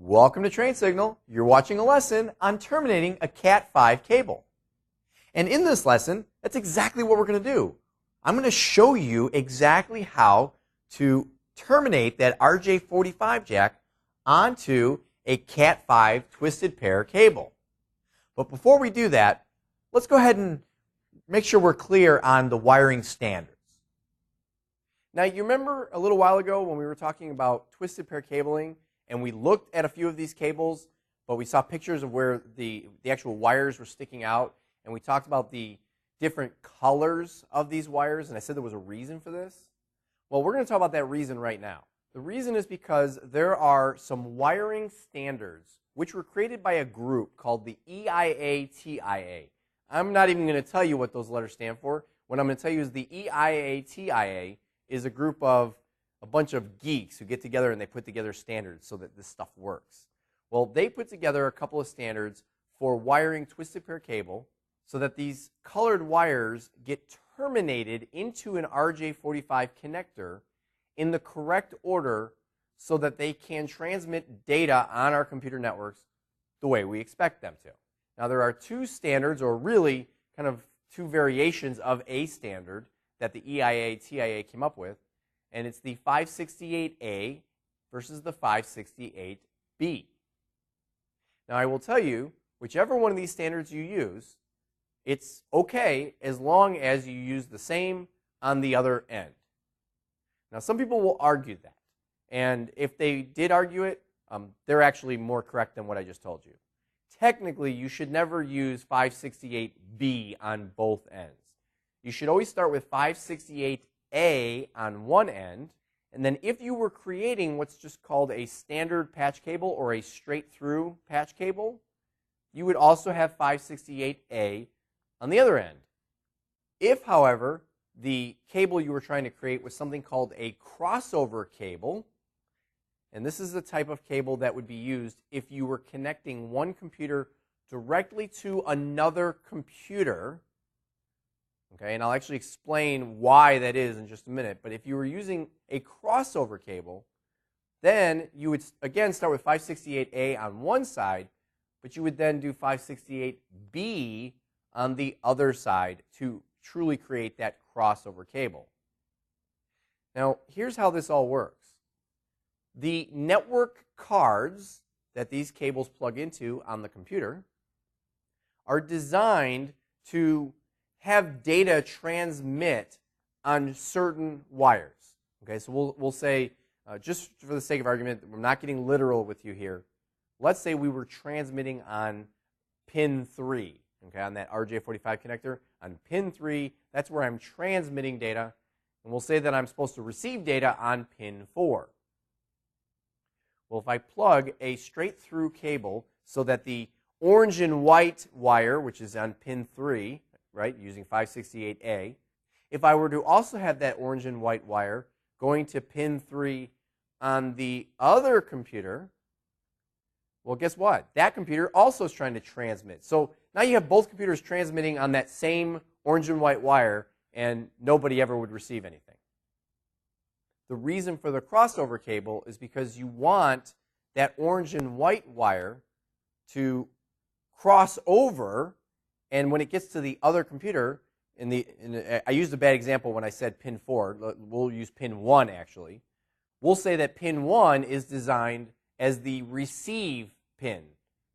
Welcome to Train Signal. You're watching a lesson on terminating a Cat5 cable. And in this lesson, that's exactly what we're going to do. I'm going to show you exactly how to terminate that RJ45 jack onto a Cat5 twisted pair cable. But before we do that, let's go ahead and make sure we're clear on the wiring standards. Now, you remember a little while ago when we were talking about twisted pair cabling, and we looked at a few of these cables, but we saw pictures of where the actual wires were sticking out, and we talked about the different colors of these wires, and I said there was a reason for this. Well, we're going to talk about that reason right now. The reason is because there are some wiring standards which were created by a group called the EIA-TIA. I'm not even going to tell you what those letters stand for. What I'm going to tell you is the EIA-TIA is a group of a bunch of geeks who get together and they put together standards so that this stuff works. Well, they put together a couple of standards for wiring twisted pair cable so that these colored wires get terminated into an RJ45 connector in the correct order so that they can transmit data on our computer networks the way we expect them to. Now, there are two standards, or really kind of two variations of a standard that the EIA-TIA came up with, and it's the 568A versus the 568B. Now, I will tell you, whichever one of these standards you use, it's okay as long as you use the same on the other end. Now, some people will argue that, and if they did argue it, they're actually more correct than what I just told you. Technically, you should never use 568B on both ends. You should always start with 568A on one end, and then if you were creating what's just called a standard patch cable or a straight-through patch cable, you would also have 568A on the other end. If, however, the cable you were trying to create was something called a crossover cable, and this is the type of cable that would be used if you were connecting one computer directly to another computer. Okay, and I'll actually explain why that is in just a minute. But if you were using a crossover cable, then you would, again, start with 568A on one side, but you would then do 568B on the other side to truly create that crossover cable. Now, here's how this all works. The network cards that these cables plug into on the computer are designed to have data transmit on certain wires. Okay, so we'll say, just for the sake of argument, we're not getting literal with you here. Let's say we were transmitting on pin 3, okay, on that RJ45 connector. On pin 3, that's where I'm transmitting data, and we'll say that I'm supposed to receive data on pin 4. Well, if I plug a straight-through cable so that the orange and white wire, which is on pin 3, right, using 568A, if I were to also have that orange and white wire going to pin 3 on the other computer, well, guess what? That computer also is trying to transmit. So now you have both computers transmitting on that same orange and white wire, and nobody ever would receive anything. The reason for the crossover cable is because you want that orange and white wire to cross over, and when it gets to the other computer, I used a bad example when I said pin 4. We'll use pin 1 actually. We'll say that pin 1 is designed as the receive pin,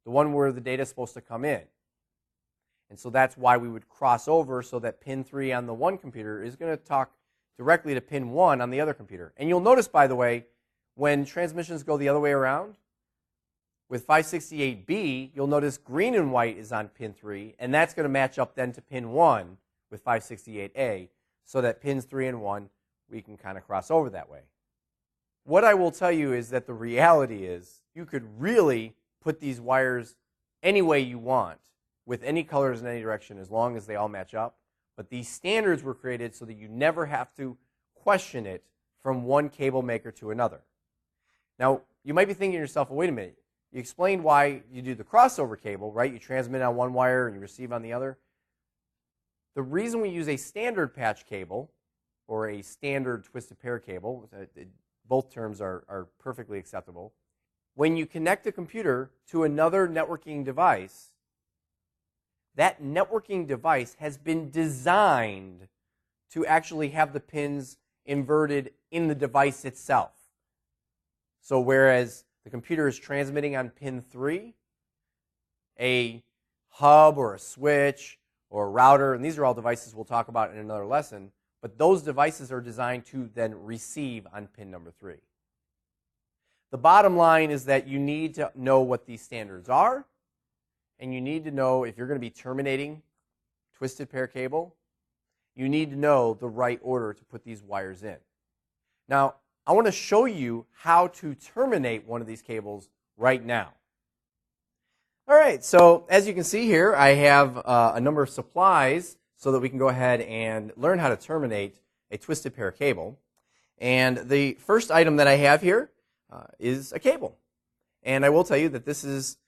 the one where the data is supposed to come in. And so that's why we would cross over so that pin 3 on the one computer is going to talk directly to pin 1 on the other computer. And you'll notice, by the way, when transmissions go the other way around, with 568B, you'll notice green and white is on pin 3, and that's going to match up then to pin 1 with 568A, so that pins 3 and 1, we can kind of cross over that way. What I will tell you is that the reality is you could really put these wires any way you want, with any colors in any direction, as long as they all match up. But these standards were created so that you never have to question it from one cable maker to another. Now, you might be thinking to yourself, well, wait a minute. You explained why you do the crossover cable, right? You transmit on one wire and you receive on the other. The reason we use a standard patch cable or a standard twisted pair cable, both terms are perfectly acceptable, when you connect a computer to another networking device, that networking device has been designed to actually have the pins inverted in the device itself. So whereas the computer is transmitting on pin 3, a hub or a switch or a router, and these are all devices we'll talk about in another lesson, but those devices are designed to then receive on pin number 3. The bottom line is that you need to know what these standards are, and you need to know if you're going to be terminating twisted pair cable, you need to know the right order to put these wires in. Now, I want to show you how to terminate one of these cables right now. All right, so as you can see here, I have a number of supplies so that we can go ahead and learn how to terminate a twisted pair cable. And the first item that I have here is a cable. And I will tell you that this is,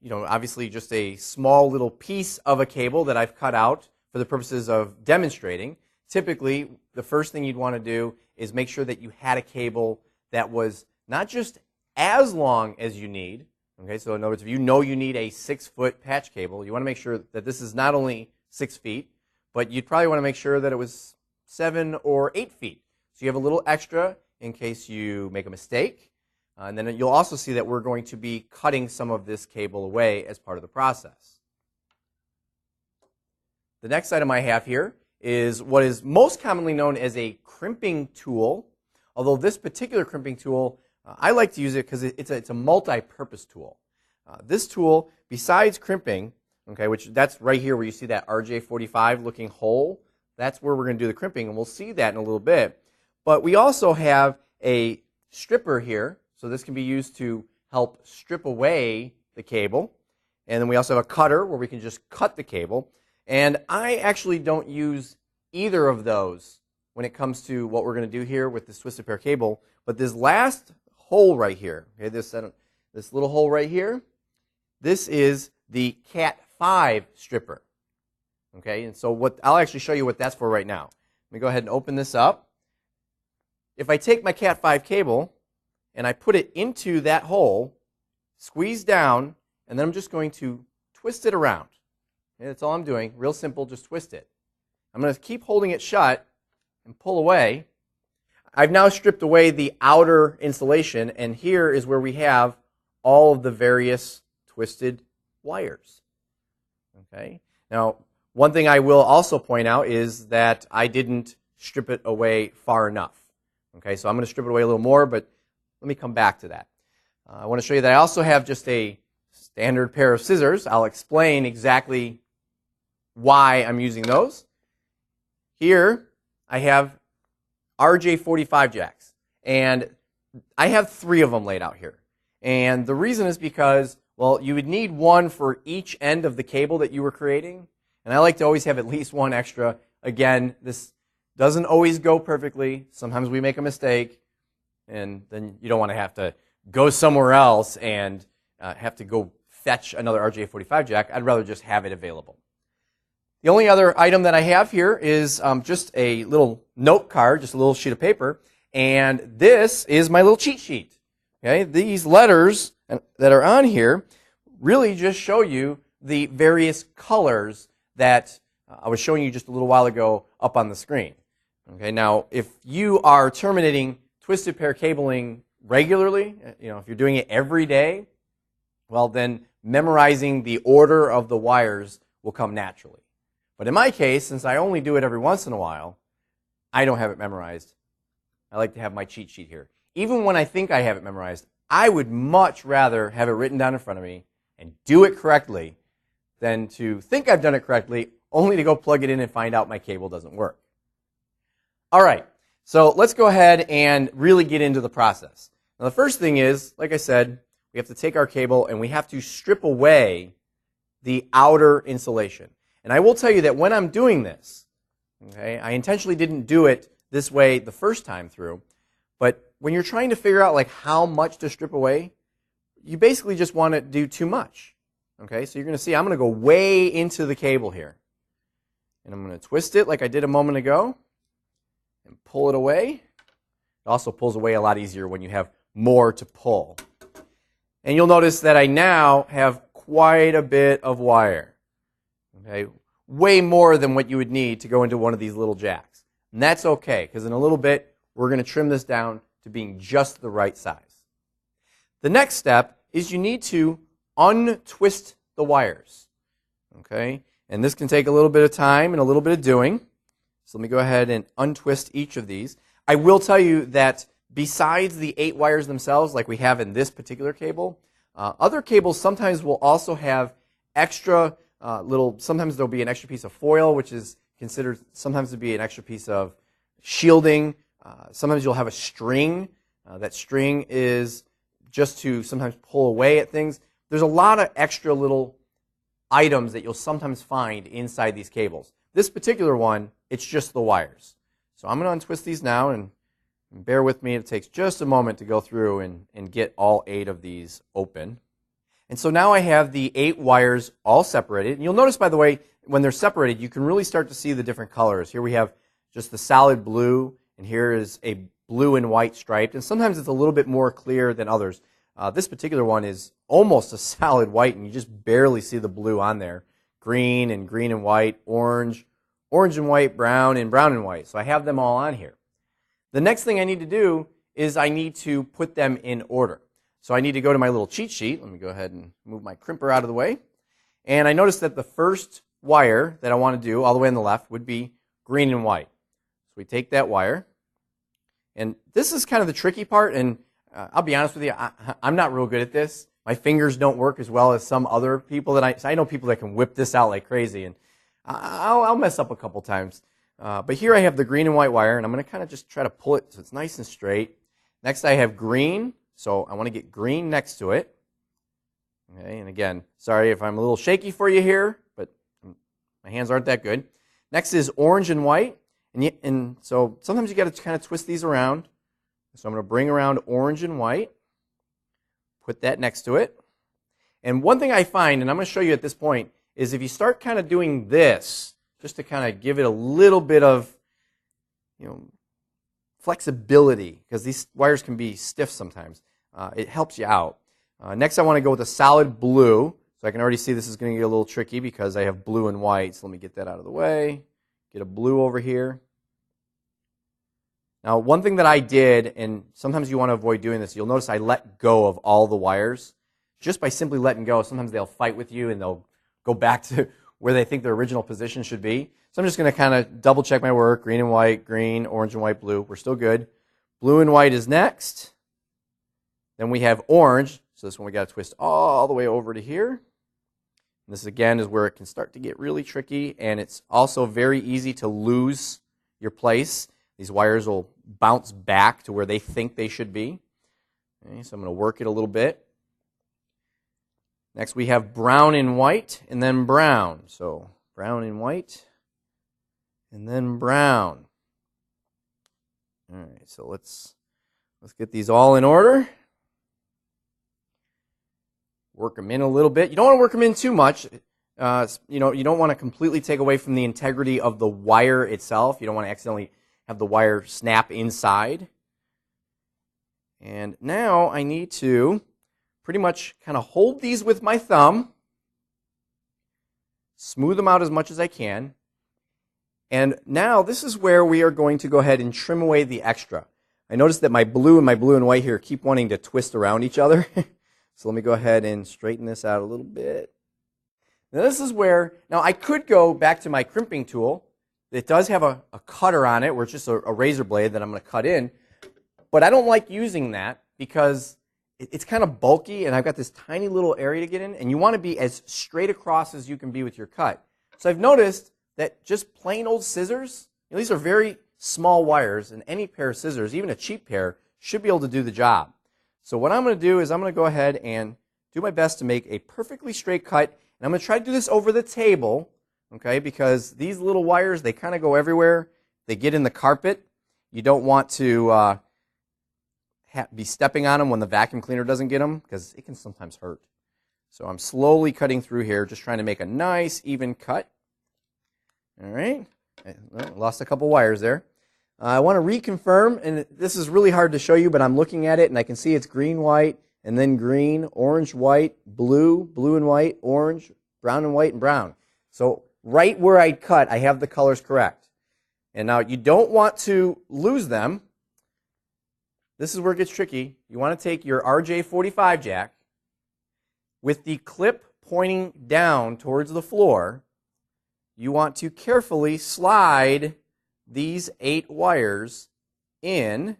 obviously just a small little piece of a cable that I've cut out for the purposes of demonstrating. Typically, the first thing you'd want to do is make sure that you had a cable that was not just as long as you need. Okay, so in other words, if you know you need a 6-foot patch cable, you want to make sure that this is not only 6 feet, but you'd probably want to make sure that it was 7 or 8 feet. So you have a little extra in case you make a mistake. And then you'll also see that we're going to be cutting some of this cable away as part of the process. The next item I have here is what is most commonly known as a crimping tool. Although this particular crimping tool, I like to use it because it's a multi-purpose tool. This tool, besides crimping, okay, which that's right here where you see that RJ45 looking hole, that's where we're going to do the crimping, and we'll see that in a little bit. But we also have a stripper here, so this can be used to help strip away the cable. And then we also have a cutter where we can just cut the cable. And I actually don't use either of those when it comes to what we're going to do here with this twisted pair cable. But this last hole right here, okay, this little hole right here, this is the Cat 5 stripper. Okay, and so I'll actually show you what that's for right now. Let me go ahead and open this up. If I take my Cat 5 cable and I put it into that hole, squeeze down, and then I'm just going to twist it around. Okay, that's all I'm doing. Real simple, just twist it. I'm going to keep holding it shut and pull away. I've now stripped away the outer insulation, and here is where we have all of the various twisted wires. Okay. Now, one thing I will also point out is that I didn't strip it away far enough. Okay, so I'm going to strip it away a little more, but let me come back to that. I want to show you that I also have just a standard pair of scissors. I'll explain exactly why I'm using those. Here, I have RJ45 jacks, and I have 3 of them laid out here. And the reason is because, well, you would need one for each end of the cable that you were creating, and I like to always have at least one extra. Again, this doesn't always go perfectly. Sometimes we make a mistake, and then you don't want to have to go somewhere else and have to go fetch another RJ45 jack. I'd rather just have it available. The only other item that I have here is just a little note card, just a little sheet of paper, and this is my little cheat sheet. Okay, these letters that are on here really just show you the various colors that I was showing you just a little while ago up on the screen. Okay, now if you are terminating twisted pair cabling regularly, if you're doing it every day, well then memorizing the order of the wires will come naturally. But in my case, since I only do it every once in a while, I don't have it memorized. I like to have my cheat sheet here. Even when I think I have it memorized, I would much rather have it written down in front of me and do it correctly than to think I've done it correctly only to go plug it in and find out my cable doesn't work. All right, so let's go ahead and really get into the process. Now the first thing is, like I said, we have to take our cable and we have to strip away the outer insulation. And I will tell you that when I'm doing this, okay, I intentionally didn't do it this way the first time through, but when you're trying to figure out like how much to strip away, you basically just want to do too much. Okay, so you're going to see I'm going to go way into the cable here. And I'm going to twist it like I did a moment ago and pull it away. It also pulls away a lot easier when you have more to pull. And you'll notice that I now have quite a bit of wire. Okay, way more than what you would need to go into one of these little jacks. And that's okay, because in a little bit, we're going to trim this down to being just the right size. The next step is you need to untwist the wires. Okay, and this can take a little bit of time and a little bit of doing. So let me go ahead and untwist each of these. I will tell you that besides the 8 wires themselves, like we have in this particular cable, other cables sometimes will also have extra sometimes there'll be an extra piece of foil, which is considered sometimes to be an extra piece of shielding. Sometimes you'll have a string. That string is just to sometimes pull away at things. There's a lot of extra little items that you'll sometimes find inside these cables. This particular one, it's just the wires. So I'm going to untwist these now, and bear with me. It takes just a moment to go through and get all 8 of these open. And so now I have the 8 wires all separated. And you'll notice, by the way, when they're separated, you can really start to see the different colors. Here we have just the solid blue, and here is a blue and white striped. And sometimes it's a little bit more clear than others. This particular one is almost a solid white, and you just barely see the blue on there. Green and white, orange and white, brown and white. So I have them all on here. The next thing I need to do is I need to put them in order. So I need to go to my little cheat sheet. Let me go ahead and move my crimper out of the way. And I noticed that the first wire that I want to do all the way on the left would be green and white. So we take that wire. And this is kind of the tricky part, and I'll be honest with you, I'm not real good at this. My fingers don't work as well as some other people that I know people that can whip this out like crazy, and I'll mess up a couple times. But here I have the green and white wire, and I'm going to kind of just try to pull it so it's nice and straight. Next I have green, so I want to get green next to it. Okay, and again, sorry if I'm a little shaky for you here, but my hands aren't that good. Next is orange and white, and so sometimes you got to kind of twist these around. So I'm going to bring around orange and white, put that next to it. And one thing I find, and I'm going to show you at this point, is if you start kind of doing this, just to kind of give it a little bit of, flexibility, because these wires can be stiff sometimes. It helps you out. Next I want to go with a solid blue. So I can already see this is going to get a little tricky because I have blue and white. So let me get that out of the way. Get a blue over here. Now, one thing that I did, and sometimes you want to avoid doing this, you'll notice I let go of all the wires. Just by simply letting go, sometimes they'll fight with you and they'll go back to where they think their original position should be. So I'm just going to kind of double check my work. Green and white, green, orange and white, blue. We're still good. Blue and white is next. Then we have orange. So this one we got to twist all the way over to here. And this again is where it can start to get really tricky, and it's also very easy to lose your place. These wires will bounce back to where they think they should be. Okay, so I'm going to work it a little bit. Next we have brown and white, and then brown. So brown and white, and then brown. All right, so let's get these all in order. Work them in a little bit. You don't want to work them in too much. You don't want to completely take away from the integrity of the wire itself. You don't want to accidentally have the wire snap inside. And now I need to pretty much kind of hold these with my thumb, smooth them out as much as I can. And now this is where we are going to go ahead and trim away the extra. I noticed that my blue and white here keep wanting to twist around each other. So let me go ahead and straighten this out a little bit. Now this is where, now I could go back to my crimping tool. It does have a cutter on it, where it's just a razor blade that I'm going to cut in. But I don't like using that because it's kind of bulky, and I've got this tiny little area to get in, and you want to be as straight across as you can be with your cut. So I've noticed that just plain old scissors, these are very small wires, and any pair of scissors, even a cheap pair, should be able to do the job. So what I'm going to do is I'm going to go ahead and do my best to make a perfectly straight cut, and I'm going to try to do this over the table, okay, because these little wires, they kind of go everywhere. They get in the carpet. You don't want to be stepping on them when the vacuum cleaner doesn't get them, because it can sometimes hurt. So I'm slowly cutting through here, just trying to make a nice, even cut. All right. I lost a couple wires there. I want to reconfirm, and this is really hard to show you, but I'm looking at it, and I can see it's green, white, and then green, orange, white, blue, blue and white, orange, brown and white, and brown. So right where I cut, I have the colors correct. And now you don't want to lose them. This is where it gets tricky. You want to take your RJ45 jack with the clip pointing down towards the floor. You want to carefully slide these 8 wires in.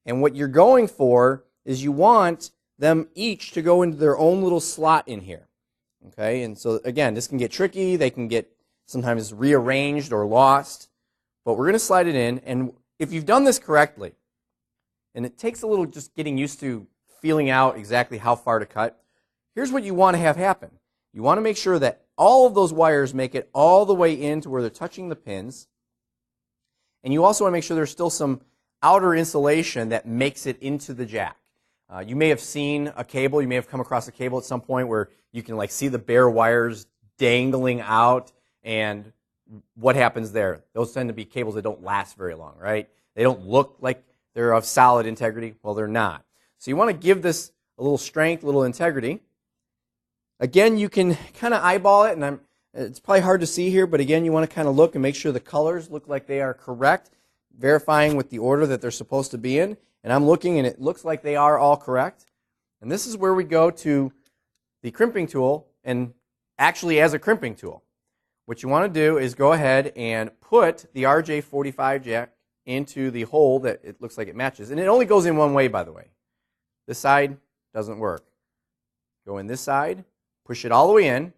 And what you're going for is you want them each to go into their own little slot in here. Okay, and so again, this can get tricky. They can get sometimes rearranged or lost. But we're going to slide it in. And if you've done this correctly, and it takes a little just getting used to feeling out exactly how far to cut, here's what you want to have happen. You want to make sure that all of those wires make it all the way in to where they're touching the pins. And you also want to make sure there's still some outer insulation that makes it into the jack. You may have seen a cable, you may have come across a cable at some point where you can like see the bare wires dangling out, and what happens there? Those tend to be cables that don't last very long, right? They don't look like they're of solid integrity. Well, they're not. So you want to give this a little strength, a little integrity. Again, you can kind of eyeball it, and it's probably hard to see here, but again, you want to kind of look and make sure the colors look like they are correct, verifying with the order that they're supposed to be in. And I'm looking, and it looks like they are all correct. And this is where we go to the crimping tool, and actually as a crimping tool. What you want to do is go ahead and put the RJ45 jack into the hole that it looks like it matches. And it only goes in one way, by the way. This side doesn't work. Go in this side, push it all the way in,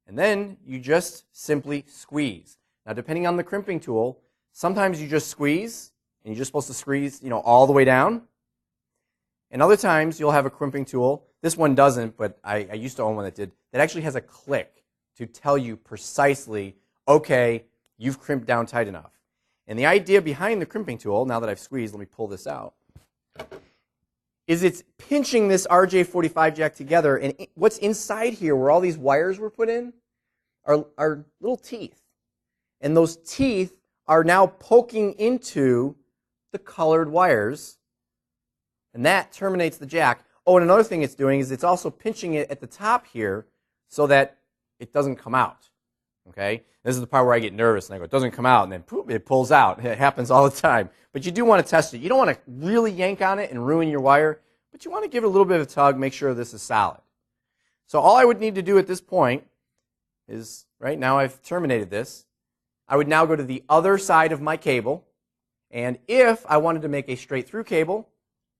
and then you just simply squeeze. Now, depending on the crimping tool, sometimes you just squeeze, and you're just supposed to squeeze, all the way down. And other times, you'll have a crimping tool. This one doesn't, but I used to own one that did. That actually has a click to tell you precisely, okay, you've crimped down tight enough. And the idea behind the crimping tool, now that I've squeezed, let me pull this out, is it's pinching this RJ45 jack together, and what's inside here, where all these wires were put in, are little teeth. And those teeth are now poking into the colored wires, and that terminates the jack. Oh, and another thing it's doing is it's also pinching it at the top here so that it doesn't come out. Okay? This is the part where I get nervous and I go, it doesn't come out, and then poof, it pulls out. It happens all the time. But you do want to test it. You don't want to really yank on it and ruin your wire, but you want to give it a little bit of a tug, make sure this is solid. So all I would need to do at this point is, right now I've terminated this, I would now go to the other side of my cable, and if I wanted to make a straight through cable,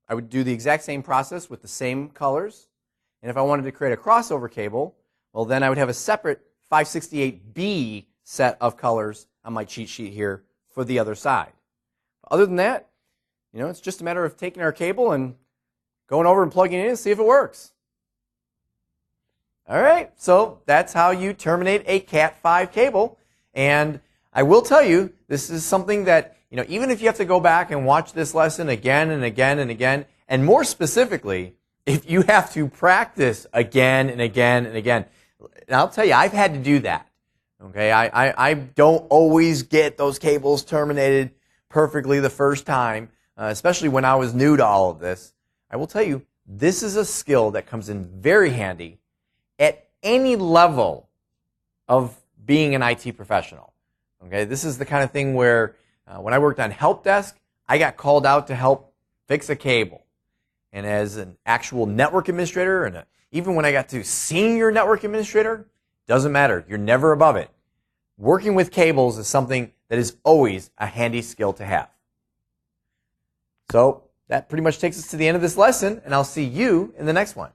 I would do the exact same process with the same colors. And if I wanted to create a crossover cable, well, then I would have a separate 568B set of colors on my cheat sheet here for the other side. Other than that, it's just a matter of taking our cable and going over and plugging it in and see if it works. All right, so that's how you terminate a Cat 5 cable. And I will tell you, this is something that, even if you have to go back and watch this lesson again and again and again, and more specifically, if you have to practice again and again and again, and I'll tell you, I've had to do that. Okay, I don't always get those cables terminated perfectly the first time, especially when I was new to all of this. I will tell you, this is a skill that comes in very handy at any level of being an IT professional. Okay, this is the kind of thing where when I worked on help desk, I got called out to help fix a cable. And as an actual network administrator, and even when I got to senior network administrator, doesn't matter. You're never above it. Working with cables is something that is always a handy skill to have. So that pretty much takes us to the end of this lesson, and I'll see you in the next one.